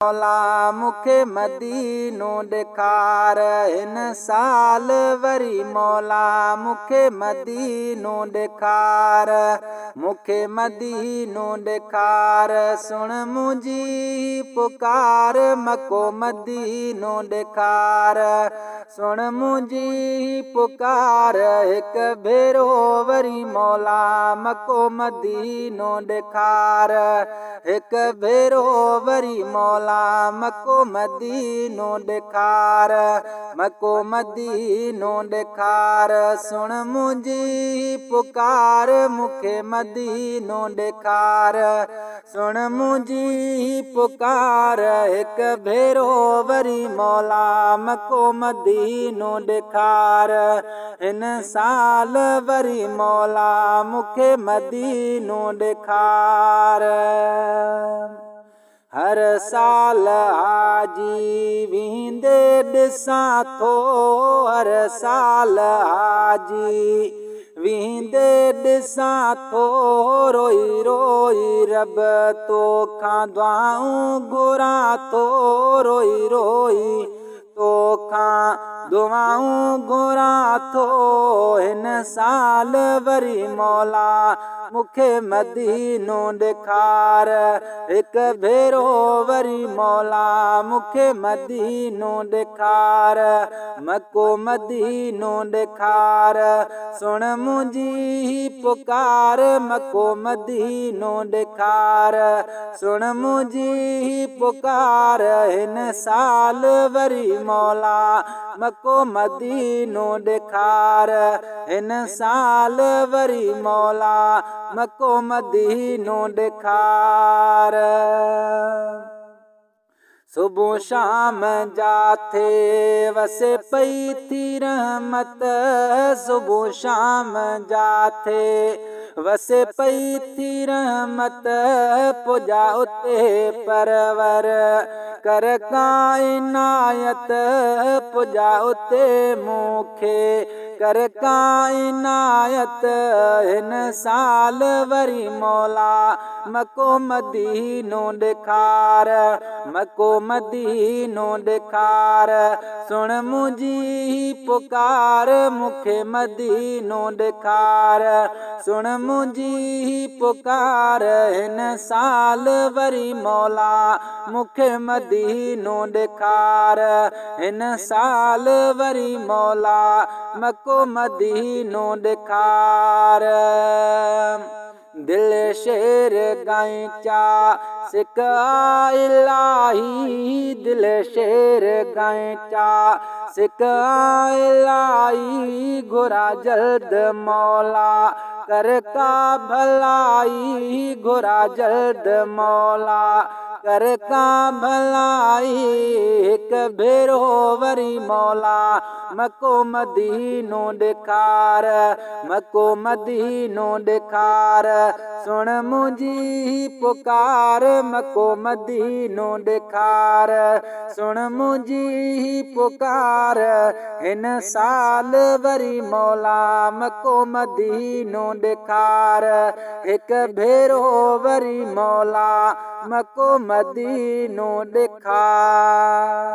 मौला मुखे मदीनो ॾेखार हिन साल वरी मौला मुखे मदीनो ॾेखार मुखे मदीनो ॾेखार सुण मुंहिंजी पुकार मको मदीनो ॾेखार सुण मुंहिंजी पुकार हिकु भेरो वरी मौला मको मदीनो ॾेखार हिकु भेरो वरी मौला मको मदीनो ॾेखार मको मदीनो ॾेखार सुण मुंहिंजी पुकार मुखे मदीनो ॾेखार सुण मुंहिंजी पुकार हिकु भेरो वरी मौला मको मदीनो ॾेखार हिन साल वरी मौला मुखे मदीनो ॾेखार हर साल हाजी वेंदे ॾिसां थो हर साल हाजी वेंदे ॾिसां थो रोई रोई रब तोखां दुआऊं घुरां थो रोई रोई तोखां दुआऊं घुरां थो हिन साल वरी मौला मुखे मदीनो ॾेखार हिकु भेरो वरी मौला मुखे मदीनो ॾेखार मको मदीनो ॾेखार सुण मुंहिंजी पुकार मको मदीनो ॾेखार सुण मुंहिंजी पुकार हिन साल वरी मौला मको मदीनो ॾेखार हिन साल वरी मौला मको मदीनो ॾेखार सुबुह शाम जाथे वसे पई थी रहमत सुबुह शाम जाथे वसे पई थी रहमत पुॼा उते परवर कर काइनायत पुॼा उते मूंखे कर काइनायत हिन साल वरी मौला मको मदीनो ॾेखार मको मदीनो ॾेखार सुण मुंहिंजी पुकार मुखे मदीनो ॾेखार सुण मुंहिंजी पुकार हिन साल वरी मौला मुखे मदीनो ॾेखार हिन साल वरी मौला मको मदीनो ॾेखार दिल शेर गांचा सिक इलाही दिल शेर गांचा सिक इलाही घुरा जल्द मौला कर का भलाई घुरा जल्द मौला कर का भलाई हिकु भेरो वरी मौला मको मदीनो ॾेखार मको मदीनो ॾेखार सुण मुंहिंजी पुकार मको मदीनो ॾेखार सुण मुंहिंजी पुकार हिन साल वरी मौला मको मदीनो ॾेखार हिकु भेरो वरी मौला मको मदीनो ॾेखार।